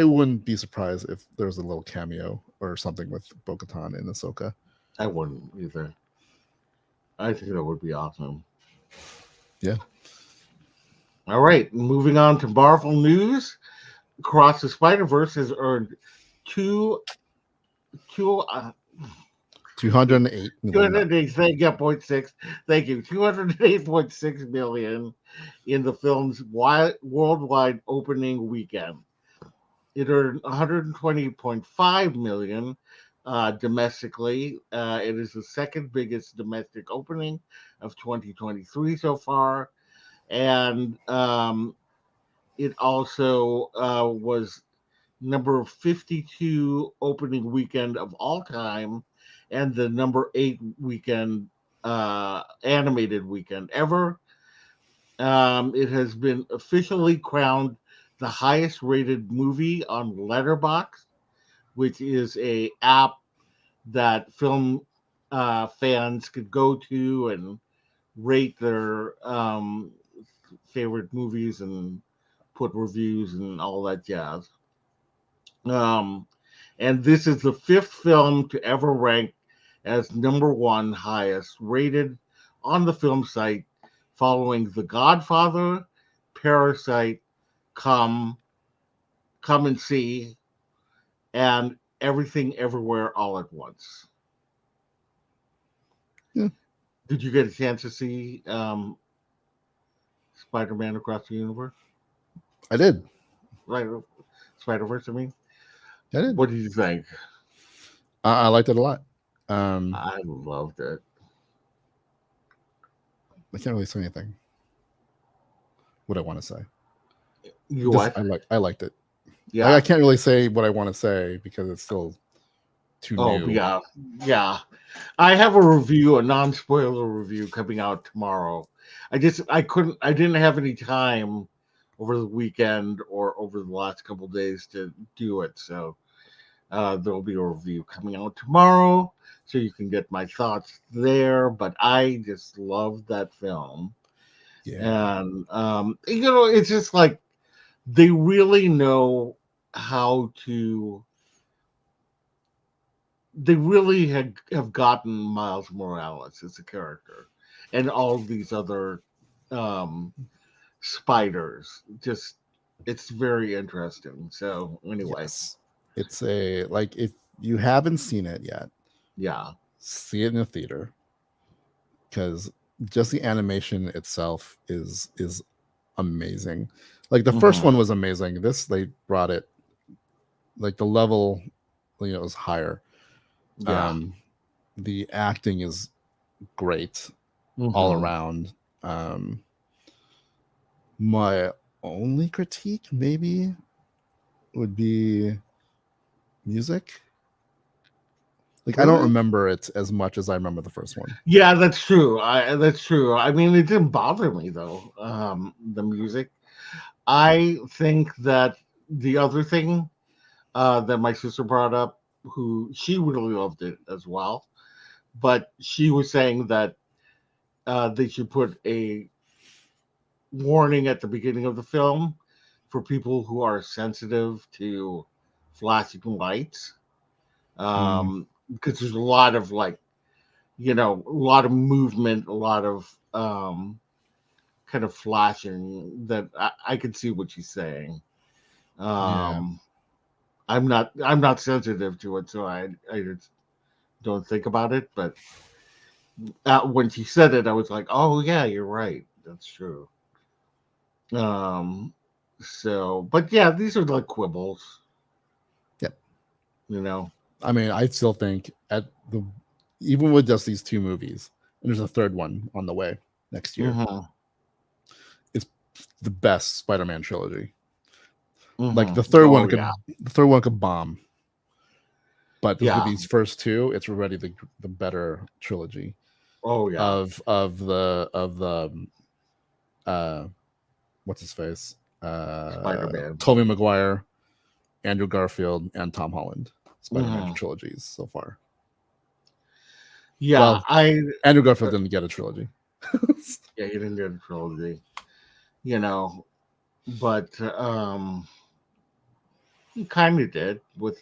wouldn't be surprised if there was a little cameo or something with Bo-Katan in Ahsoka. I wouldn't either. I think that would be awesome. Yeah. All right, moving on to Marvel news. Across the Spider Verse has earned two two 208 million. 208, yeah, 0.6. Thank you. 208.6 million in the film's worldwide opening weekend. It earned 120.5 million domestically. It is the second biggest domestic opening of 2023 so far, and it also was number 52 opening weekend of all time and the number 8 weekend animated weekend ever. It has been officially crowned the highest rated movie on Letterboxd, which is a app that film fans could go to and rate their favorite movies and put reviews and all that jazz. Um, And this is the fifth film to ever rank as number one highest rated on the film site, following The Godfather, Parasite, Come, Come and See, and Everything Everywhere All at Once. Yeah. Did you get a chance to see Spider-Man Across the Universe? I did. Right, Spider-Verse, I mean. I did. What did you think? I liked it a lot. I loved it. I can't really say anything. What I want to say. You what? I liked it. Yeah. I can't really say what I want to say because it's still too new. Yeah, yeah. I have a review, a non-spoiler review coming out tomorrow. I didn't have any time over the weekend or over the last couple of days to do it. So there'll be a review coming out tomorrow, so you can get my thoughts there. But I just love that film, Yeah. and it's just like they really know how to. They really have gotten Miles Morales as a character, and all these other um, spiders. Just it's very interesting. So anyway, Yes. It's a like if you haven't seen it yet, yeah. see it in a theater because just the animation itself is amazing. Like the first one was amazing. This they brought it like the level, is higher. Yeah. The acting is great all around. My only critique maybe would be music. Like Really? I don't remember it as much as I remember the first one. Yeah, that's true. That's true. I mean, it didn't bother me though. The music. I think that the other thing that my sister brought up, who she really loved it as well, but she was saying that they should put a warning at the beginning of the film for people who are sensitive to flashing lights, because there's a lot of a lot of movement, a lot of kind of flashing that I can see what she's saying. Yeah. I'm not sensitive to it, so I just don't think about it. But when she said it, I was like, oh yeah, you're right. That's true. Um, but yeah, these are like quibbles, Yep. you know. I mean, I still think even with just these two movies, and there's a third one on the way next year. It's the best Spider-Man trilogy. Like the third one could bomb. But with these first two, it's already the better trilogy. Oh yeah. Of the what's his face? Spider-Man. Tobey Maguire, Andrew Garfield, and Tom Holland. Spider-Man trilogies so far. Yeah, well, Andrew Garfield didn't get a trilogy. Yeah, he didn't get a trilogy. But he kind of did with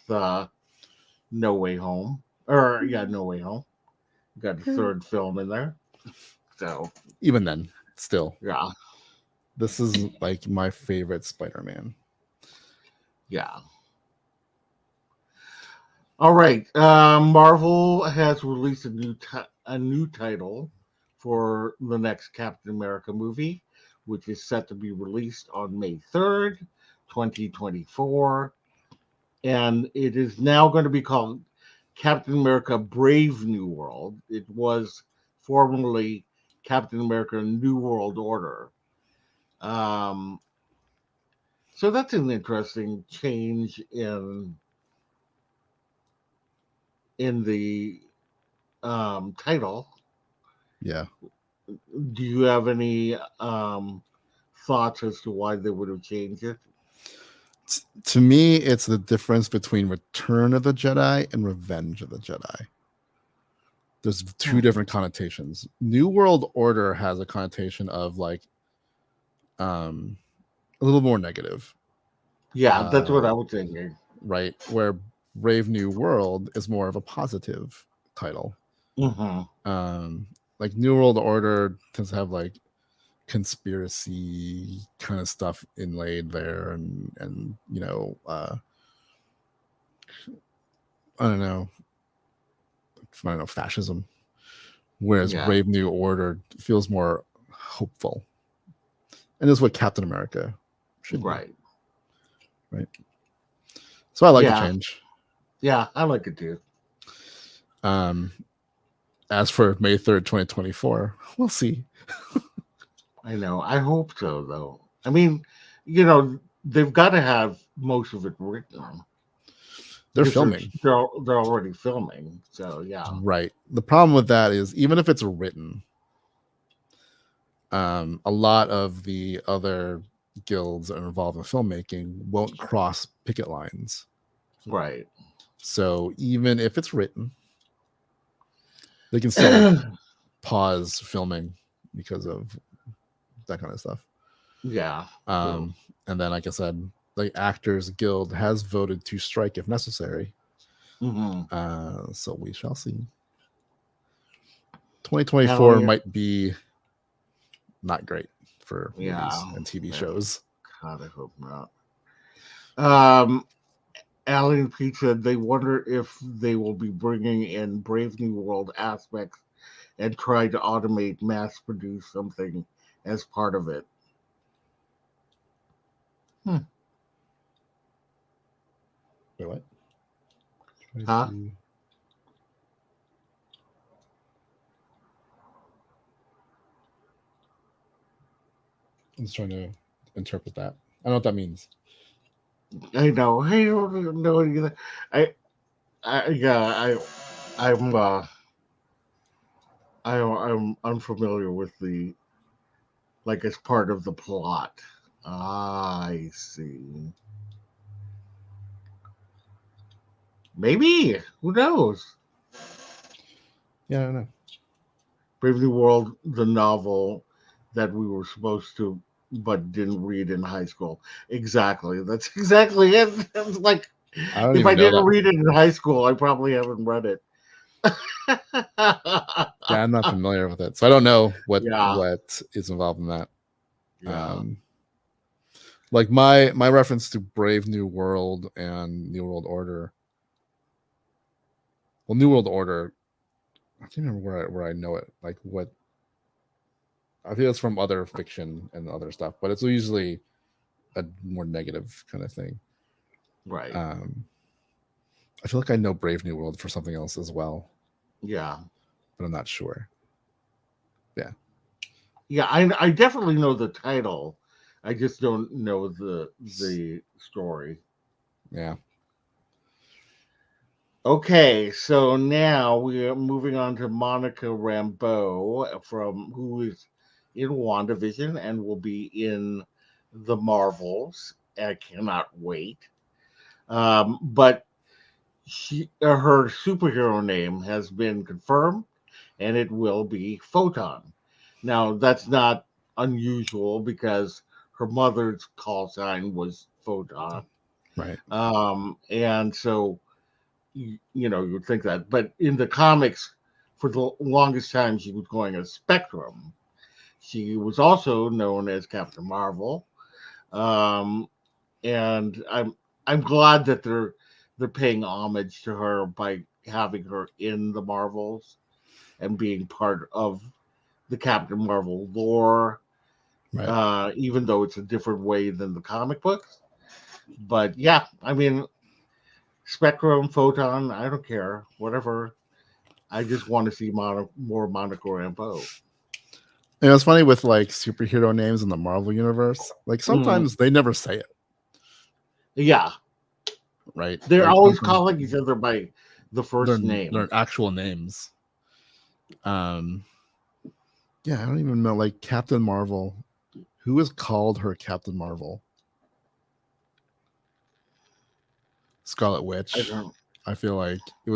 No Way Home. No Way Home. Got the third film in there. So even then, still. Yeah. This is like my favorite Spider-Man. Yeah. All right. Marvel has released a new title for the next Captain America movie, which is set to be released on May 3rd, 2024. And it is now going to be called Captain America Brave New World. It was formerly Captain America New World Order. So that's an interesting change in the title. Yeah. Do you have any thoughts as to why they would have changed it? To me, it's the difference between Return of the Jedi and Revenge of the Jedi. There's two different connotations. New World Order has a connotation of like a little more negative. Yeah, that's what I was thinking. Right, where Brave New World is more of a positive title. Like New World Order tends to have like conspiracy kind of stuff inlaid there, and I don't know, fascism. Whereas Brave New Order feels more hopeful, and is what Captain America should be. Right. So I like the change. Yeah, I like it too. As for May 3rd, 2024, we'll see. I know. I hope so, though. I mean, they've got to have most of it written. They're filming. They're already filming. So, yeah. Right. The problem with that is even if it's written, a lot of the other guilds that are involved in filmmaking won't cross picket lines. Right. So even if it's written, they can still pause filming because of that kind of stuff. Yeah. And then, like I said, the Actors Guild has voted to strike if necessary. So we shall see. 2024 might be not great for movies and TV shows. God, I hope not. Allie and Pete said they wonder if they will be bringing in Brave New World aspects and try to automate, mass produce something as part of it. Wait, what? Huh? I'm just trying to interpret that. I don't know what that means. I know. I don't know either. I'm unfamiliar with the, like, as part of the plot. I see. Maybe. Who knows? Yeah, I don't know. Brave New World, the novel that we were supposed to but didn't read in high school. Exactly. That's exactly it. It's like, if I didn't read it in high school, I probably haven't read it. Yeah, I'm not familiar with it, so I don't know what is involved in that. Like my reference to Brave New World and New World Order. Well, New World Order, I can't remember where I know it. Like what? I think it's from other fiction and other stuff, but it's usually a more negative kind of thing. Right. I feel like I know Brave New World for something else as well. Yeah. But I'm not sure. Yeah. Yeah, I definitely know the title. I just don't know the story. Yeah. Okay, so now we are moving on to Monica Rambeau, who is in WandaVision and will be in the Marvels. I cannot wait. But her superhero name has been confirmed, and it will be Photon. Now, that's not unusual because her mother's call sign was Photon. Right. And so, you'd think that. But in the comics, for the longest time, she was going as Spectrum. She was also known as Captain Marvel. And I'm glad that they're paying homage to her by having her in the Marvels and being part of the Captain Marvel lore, right. Even though it's a different way than the comic books. But yeah, I mean, Spectrum, Photon, I don't care, whatever. I just want to see more Monica Rambeau. It's funny with like superhero names in the Marvel universe. Like sometimes they never say it. Yeah. Right. They're like, always calling each other by the first name. They're actual names. Yeah, I don't even know. Like Captain Marvel. Who has called her Captain Marvel? Scarlet Witch. I feel like it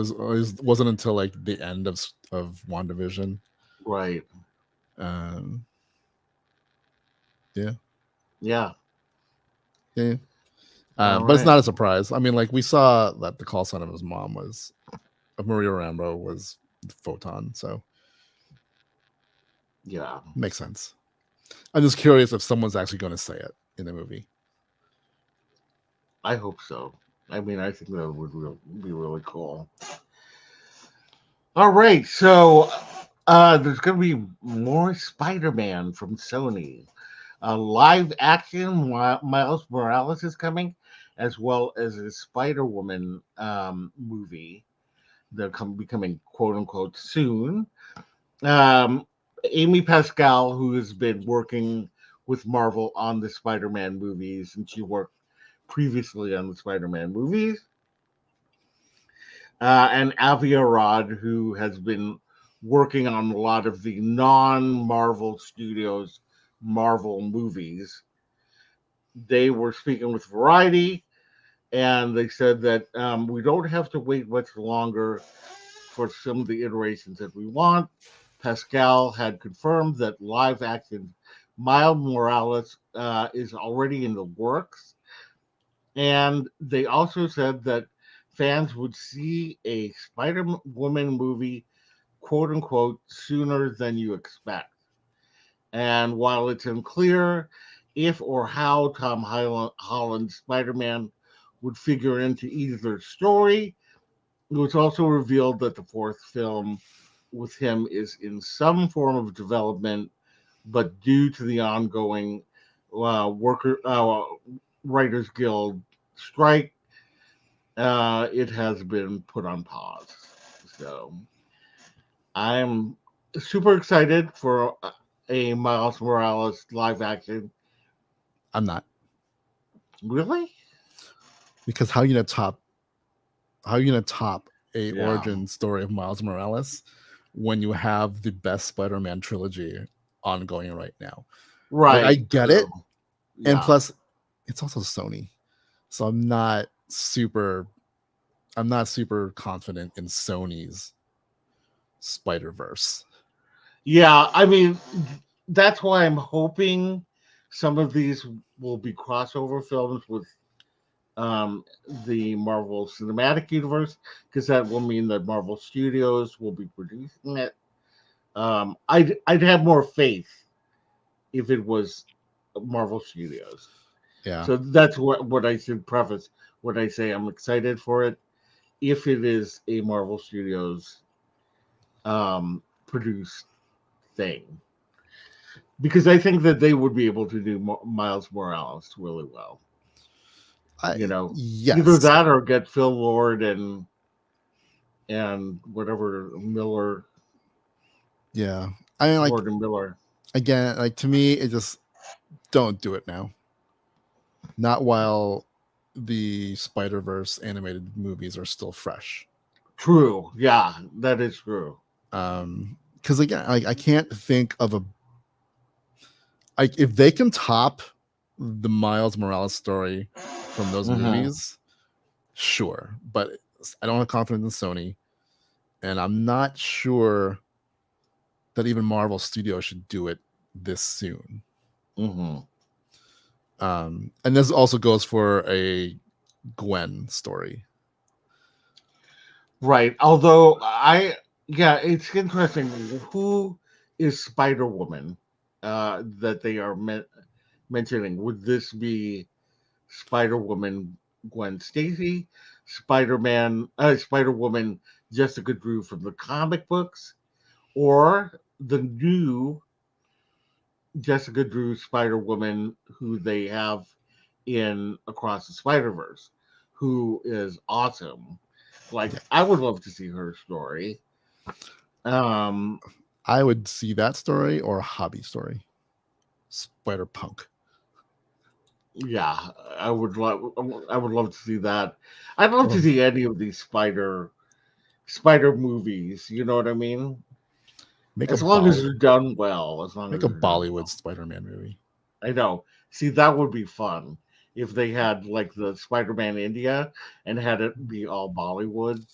wasn't until like the end of WandaVision. Right. Yeah. Yeah. All But it's right. not a surprise. I mean, like we saw that the call sign of his mom was of Maria Rambo was Photon, so Yeah, makes sense. I'm just curious if someone's actually going to say it in the movie. I hope so. I mean, I think that would be really cool. All right, so there's going to be more Spider-Man from Sony. Live action Miles Morales is coming, as well as a Spider Woman movie. They're becoming quote unquote soon. Um, Amy Pascal, who has been working with Marvel on the Spider Man movies, and she worked previously on the Spider Man movies, and Avi Arad, who has been working on a lot of the non Marvel Studios Marvel movies. They were speaking with Variety, and they said that we don't have to wait much longer for some of the iterations that we want. Pascal had confirmed that live action Miles Morales is already in the works, and they also said that fans would see a Spider Woman movie, quote unquote, sooner than you expect. And while it's unclear if or how Holland's Spider Man would figure into either story, it was also revealed that the fourth film with him is in some form of development, but due to the ongoing worker writers guild strike, it has been put on pause. So I'm super excited for a Miles Morales live action. I'm not, Really? because how are you gonna top a Yeah. origin story of Miles Morales when you have the best Spider-Man trilogy ongoing right now? Like I Right. get So, it, and yeah. plus it's also Sony, so I'm not super confident in Sony's Spider-Verse. Yeah. I mean, that's why I'm hoping some of these will be crossover films with um, the Marvel Cinematic Universe, because that will mean that Marvel Studios will be producing it. I'd have more faith if it was Marvel Studios. Yeah, So that's what I should preface when I say I'm excited for it. If it is a Marvel Studios produced thing, because I think that they would be able to do Miles Morales really well. You know, either yes, that or get Phil Lord and whatever Miller, yeah. I mean, like Lord and Miller. again, like to me, it just don't do it now. Not while the Spider Verse animated movies are still fresh. True, yeah, that is true. Because again, like I can't think of a like if they can top the Miles Morales story from those Hmm. movies, sure. But I don't have confidence in Sony, and I'm not sure that even Marvel Studios should do it this soon. Hmm. And this also goes for a Gwen story. Right. Although yeah, it's interesting. Who is Spider Woman that they are mentioning? Would this be Spider Woman Gwen Stacy, Spider Woman Jessica Drew from the comic books, or the new Jessica Drew Spider Woman who they have in Across the Spider Verse, who is awesome. Like Yeah, I would love to see her story. Um, I would see that story or a hobby story. Spider Punk. yeah, I would love to see that. I'd love to Or see any of these spider movies. You know what I mean? make a As long as Bolly, they're done well. As long as make a they're done Bollywood well. Spider-Man movie. I know. See, that would be fun if they had like the Spider-Man India and had it be all Bollywood.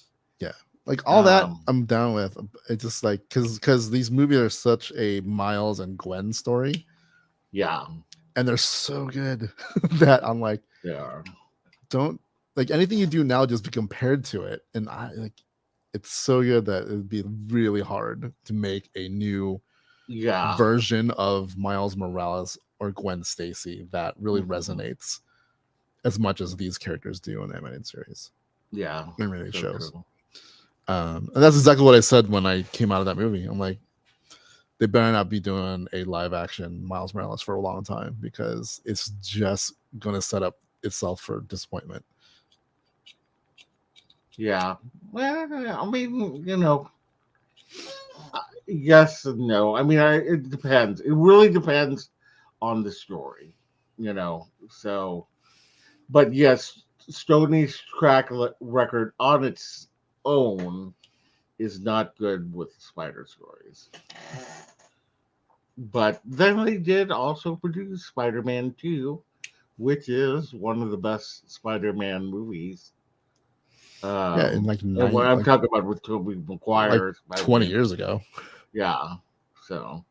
Yeah, like all that Um, I'm down with. It's just like because these movies are such a Miles and Gwen story, yeah, and they're so good that I'm like, they are. don't like anything you do now just be compared to it. And I like it's so good that it'd be really hard to make a new Yeah. version of Miles Morales or Gwen Stacy that really Mhm. resonates as much as these characters do in the animated series, Yeah. animated So shows. true. And that's exactly what I said when I came out of that movie. I'm like, they better not be doing a live action Miles Morales for a long time because it's just going to set up itself for disappointment. Yeah. Well, I mean, yes and no. I mean, it depends. It really depends on the story, So, but yes, Stoney's record on its own is not good with spider stories. But then they did also produce Spider-Man 2, which is one of the best Spider-Man movies. Yeah, in like And what nine, I'm talking about with Tobey like Maguire, 20 Spider-Man. years ago. Yeah. So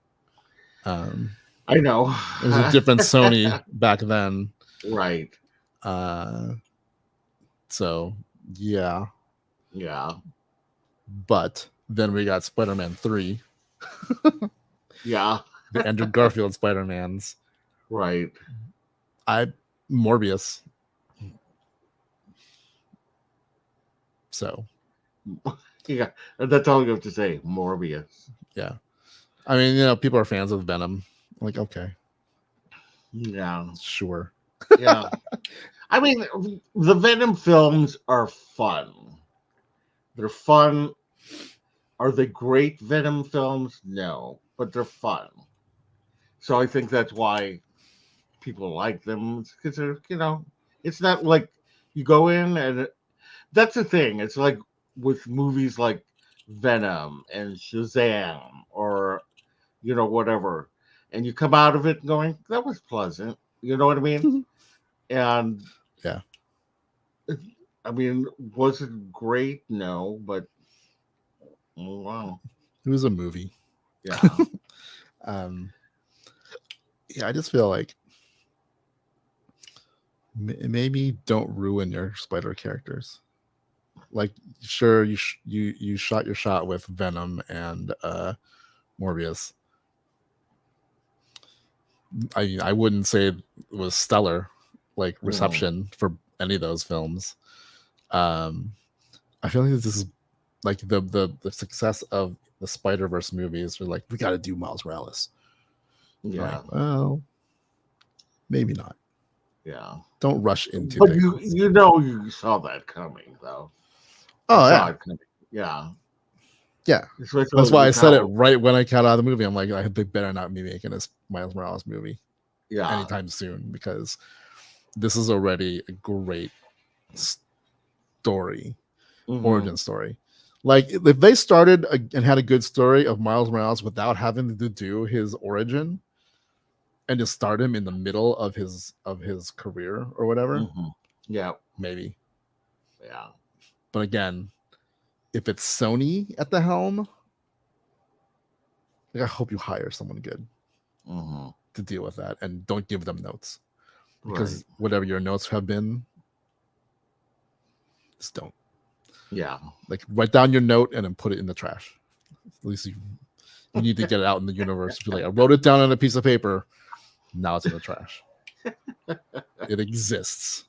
Um, I know. it was a different Sony back then. Right. Uh, so yeah, Yeah. but then we got Spider-Man 3, Yeah. the Andrew Garfield Spider-Mans. Right. I Morbius. So Yeah. That's all you have to say. Morbius. yeah, I mean, people are fans of Venom. Like, okay, Yeah. sure. Yeah. I mean, the Venom films are fun. They're fun. Are they great Venom films? No, but they're fun. So I think that's why people like them because it's not like you go in and that's the thing. It's like with movies like Venom and Shazam or whatever, and you come out of it going, "That was pleasant." You know what I mean? And Yeah, I mean, was it great? No, but wow, it was a movie. yeah, um, yeah, I just feel like maybe don't ruin your spider characters. Like, sure, you shot your shot with Venom and Morbius. I wouldn't say it was stellar, like mm, reception for any of those films. Um, I feel like this is like the success of the Spider-Verse movies are like, we got to do Miles Morales. yeah, Like, well, maybe not. yeah. Don't rush into But you things. you saw that coming though. You Oh saw yeah, it coming. Yeah, yeah. That's especially why I with said it how. right when I got out of the movie. I'm like, they better not be making this Miles Morales movie Yeah. anytime soon because this is already a great story, Hmm. origin story. Like if they started and had a good story of Miles Morales without having to do his origin and just start him in the middle of his career or whatever, Hmm. Yeah. maybe. Yeah. But again, if it's Sony at the helm, like, I hope you hire someone good Hmm. to deal with that and don't give them notes Right. because whatever your notes have been, just don't. Yeah. Like write down your note and then put it in the trash. At least you need to get it out in the universe. Be like, I wrote it down on a piece of paper. Now it's in the trash. It exists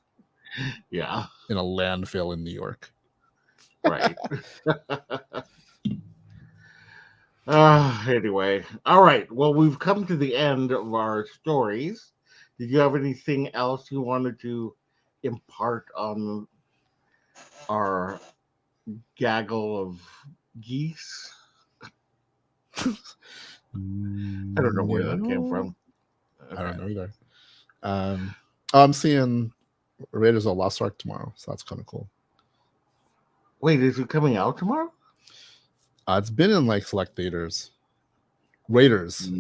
Yeah. in a landfill in New York. Right. Anyway, all right. Well, we've come to the end of our stories. Did you have anything else you wanted to impart on our gaggle of geese? I don't know where that came No, from. I Okay. don't know either. I'm seeing Raiders of the Lost Ark tomorrow, so that's kind of cool. Wait, is it coming out tomorrow? It's been in like select theaters. Raiders of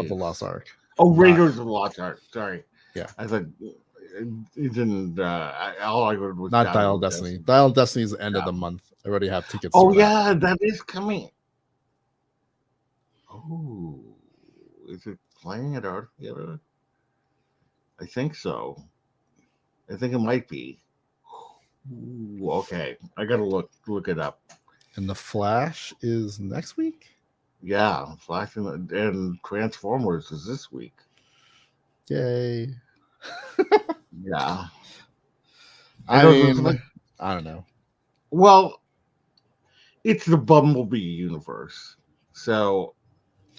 the Lost Nice. Ark, Oh, not Raiders of the Lost Ark. Sorry. yeah, I thought it didn't. All I heard was not Dial Dial of of Destiny. Destiny. Dial of Destiny is the end of Yeah. the month. I already have tickets Oh, for that. yeah, that is coming. Oh, is it playing at Art Theater? I think so. I think it might be. Ooh, okay, I gotta look it up. And the Flash is next week. Yeah, Flash and Transformers is this week. Yay! Yeah, I know there's mean, like, I don't know. well, it's the Bumblebee universe, so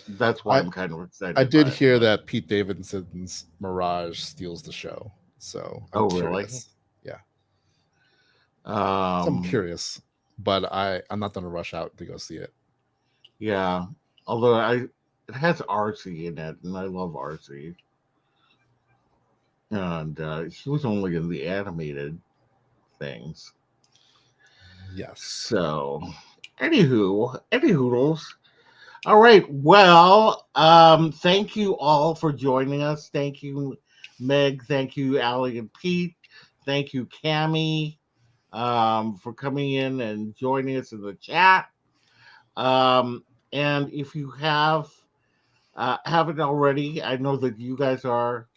that's why I I'm kind of I excited did by it. hear But that Pete Davidson's Mirage steals the show, so I'm oh, really? curious. Yeah, so I'm Um, curious, but I'm not gonna rush out to go see it. yeah. Although it has RC in it, and I love RC. And he was only in the animated things. Yes. So, any hoodles. All right. Well, thank you all for joining us. Thank you, Meg. Thank you, Allie and Pete. Thank you, Cami, for coming in and joining us in the chat. Um, and if you haven't already, I know that you guys are,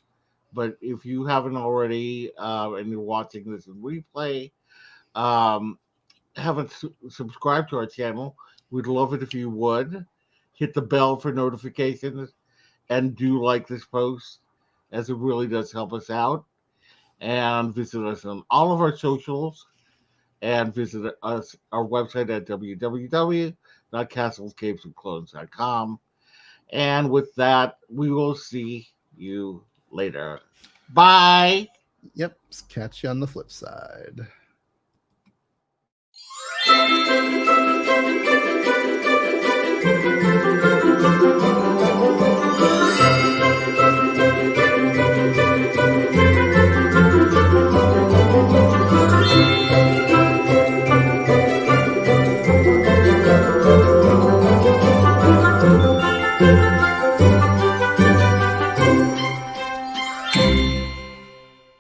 but if you haven't already, and you're watching this in replay, um, haven't subscribed to our channel, we'd love it if you would. Hit the bell for notifications and do like this post, as it really does help us out. And visit us on all of our socials and visit us our website at www.castlescapesandclones.com. And with that, we will see you later. Bye. Yep. Catch you on the flip side.